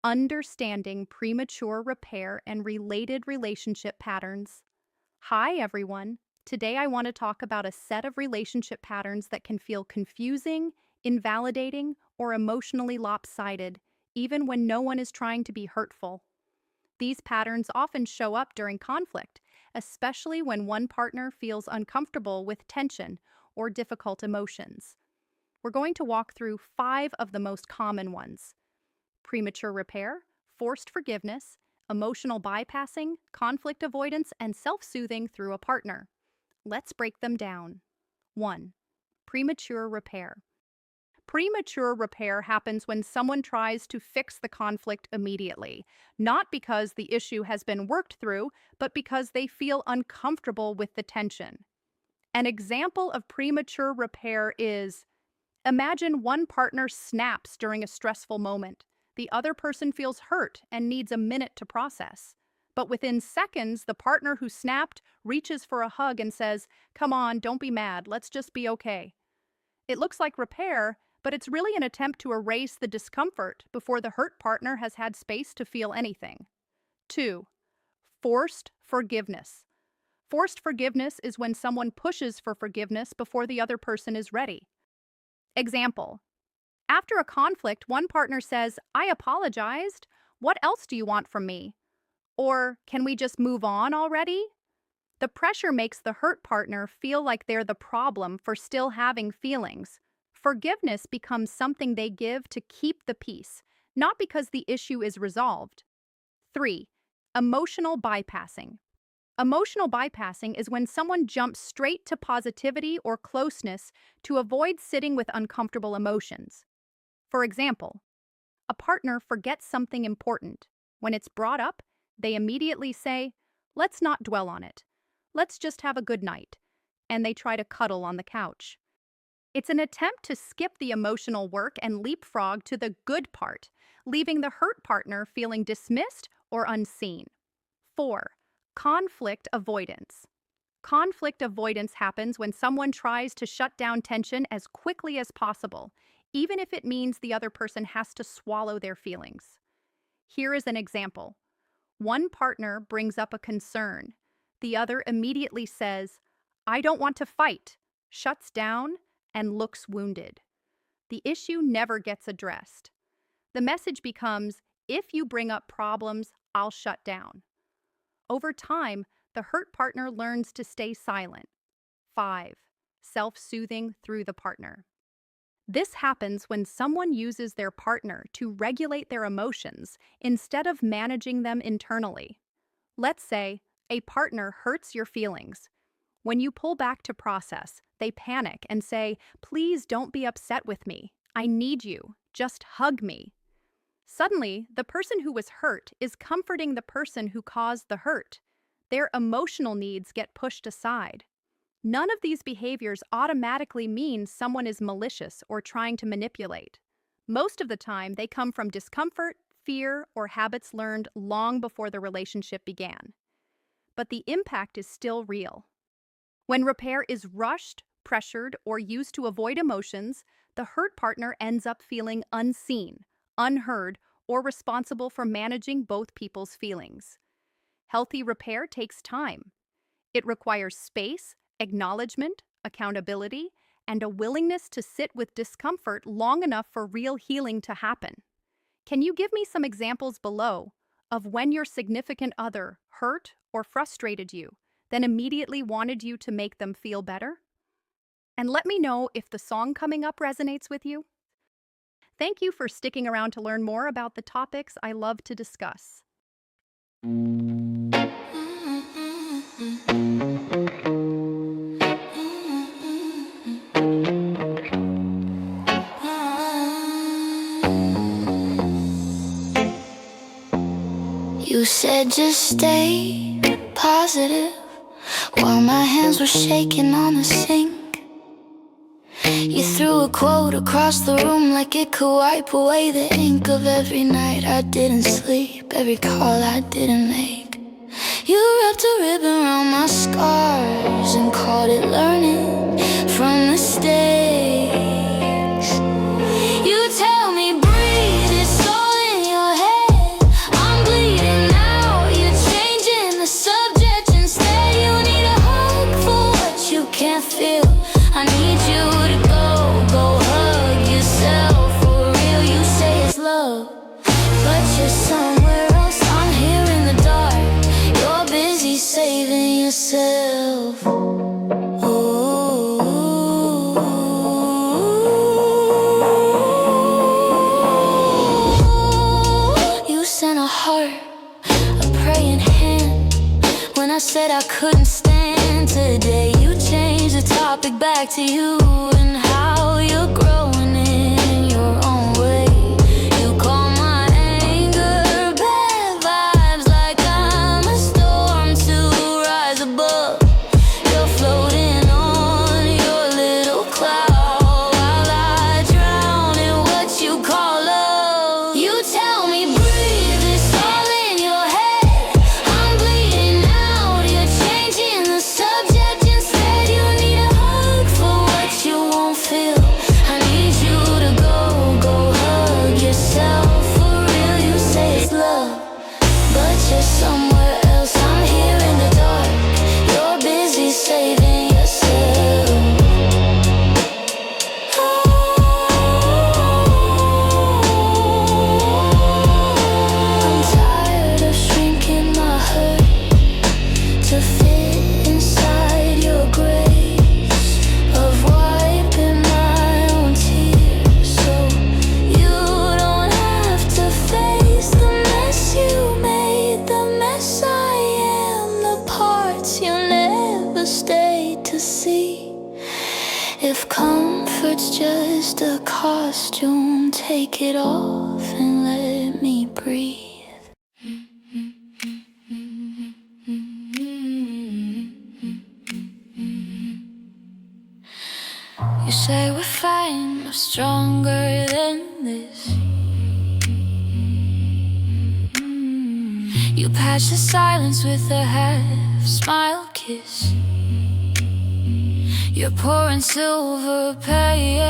Understanding premature repair and related relationship patterns. Hi, everyone. Today I want to talk about a set of relationship patterns that can feel confusing, invalidating, or emotionally lopsided, even when no one is trying to be hurtful. These patterns often show up during conflict, especially when one partner feels uncomfortable with tension or difficult emotions. We're going to walk through 5 of the most common ones: premature repair, forced forgiveness, emotional bypassing, conflict avoidance, and self-soothing through a partner. Let's break them down. 1. Premature repair. Premature repair happens when someone tries to fix the conflict immediately, not because the issue has been worked through, but because they feel uncomfortable with the tension. An example of premature repair is: imagine one partner snaps during a stressful moment. The other person feels hurt and needs a minute to process. But within seconds, the partner who snapped reaches for a hug and says, "Come on, don't be mad, let's just be okay." It looks like repair, but it's really an attempt to erase the discomfort before the hurt partner has had space to feel anything. 2. Forced forgiveness. Forced forgiveness is when someone pushes for forgiveness before the other person is ready. Example: after a conflict, one partner says, "I apologized. What else do you want from me?" Or, "Can we just move on already?" The pressure makes the hurt partner feel like they're the problem for still having feelings. Forgiveness becomes something they give to keep the peace, not because the issue is resolved. 3. Emotional bypassing. Emotional bypassing is when someone jumps straight to positivity or closeness to avoid sitting with uncomfortable emotions. For example, a partner forgets something important. When it's brought up, they immediately say, "Let's not dwell on it. Let's just have a good night." And they try to cuddle on the couch. It's an attempt to skip the emotional work and leapfrog to the good part, leaving the hurt partner feeling dismissed or unseen. 4. Conflict avoidance. Conflict avoidance happens when someone tries to shut down tension as quickly as possible, even if it means the other person has to swallow their feelings. Here is an example. One partner brings up a concern. The other immediately says, "I don't want to fight," shuts down, and looks wounded. The issue never gets addressed. The message becomes, "If you bring up problems, I'll shut down." Over time, the hurt partner learns to stay silent. 5. Self-soothing through the partner. This happens when someone uses their partner to regulate their emotions instead of managing them internally. Let's say a partner hurts your feelings. When you pull back to process, they panic and say, "Please don't be upset with me. I need you. Just hug me." Suddenly, the person who was hurt is comforting the person who caused the hurt. Their emotional needs get pushed aside. None of these behaviors automatically mean someone is malicious or trying to manipulate. Most of the time, they come from discomfort, fear, or habits learned long before the relationship began. But the impact is still real. When repair is rushed, pressured, or used to avoid emotions, the hurt partner ends up feeling unseen, unheard, or responsible for managing both people's feelings. Healthy repair takes time. It requires space, acknowledgement, accountability, and a willingness to sit with discomfort long enough for real healing to happen. Can you give me some examples below of when your significant other hurt or frustrated you, then immediately wanted you to make them feel better? And let me know if the song coming up resonates with you. Thank you for sticking around to learn more about the topics I love to discuss. You said just stay positive while my hands were shaking on the sink. You threw a quote across the room like it could wipe away the ink of every night I didn't sleep, every call I didn't make. You wrapped a ribbon around my scars and called it learning from mistakes. You tell me breathe, it's all in your head. but you're somewhere else. I'm here in the dark. You're busy saving yourself. You sent a heart, a praying hand. When I said I couldn't stand today, you changed the topic back to you and how you're growing in your own way. You call my anger bad vibes, like I'm a storm to rise above. You're floating on your little cloud while I drown in what you call love. You tell me breathe, it's all in your head. I'm bleeding out, you're changing the subject instead. You need a hug for what you won't feel. I need you to go hug yourself. For real, you say it's love, but you're somewhere else. I'm here in the dark. You're busy saving yourself. I'm tired of shrinking my hurt to fit inside your grace, of wiping my own tears so you don't have to face the mess you made, the mess I am, the parts you never stayed to see. If comfort's just a costume, take it off and let me breathe. You say we're fine, we're stronger than this. You patch the silence with a half-smile kiss. You're pouring silver paint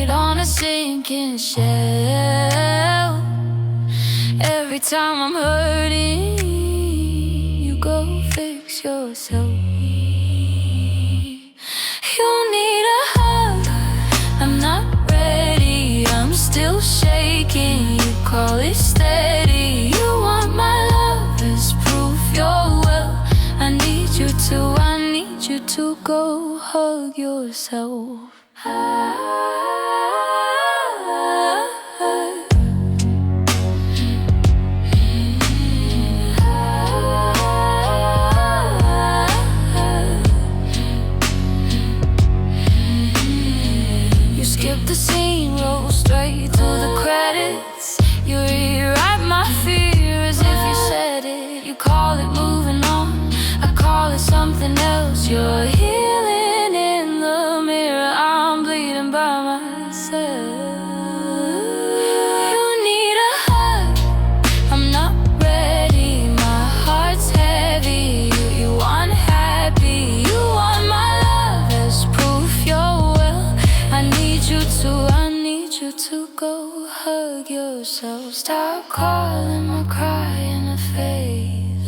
on a sinking shell. Every time I'm hurting, you go fix yourself. You need a hug, I'm not ready, I'm still shaking. You call it steady, you want my love as proof you're well. I need you to go hug yourself. You skip the scene, roll straight to the credits. You rewrite my fear as if you said it. You call it moving on, I call it something else. You're healing in the mirror, I'm bleeding by myself. You need a hug, I'm not ready, my heart's heavy. You want happy, you want my love as proof you're well. I need you to go hug yourself. Stop calling my crying a phase.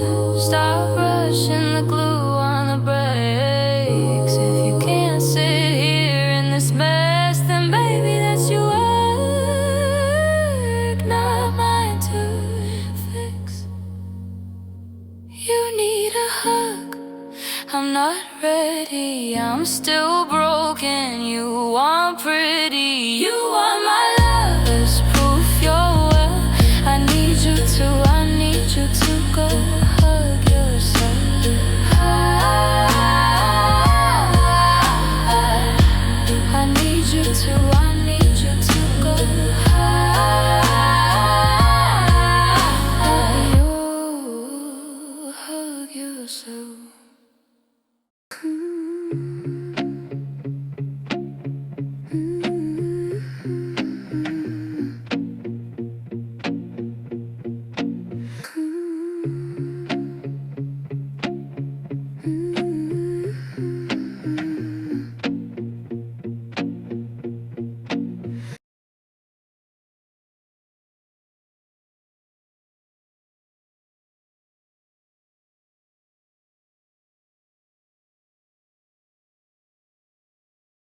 Stop rushing the glue on the brakes. If you can't sit here in this mess, then baby that's your work, not mine to fix. You need a hug, I'm not ready, I'm still broken. You want pretty, you want my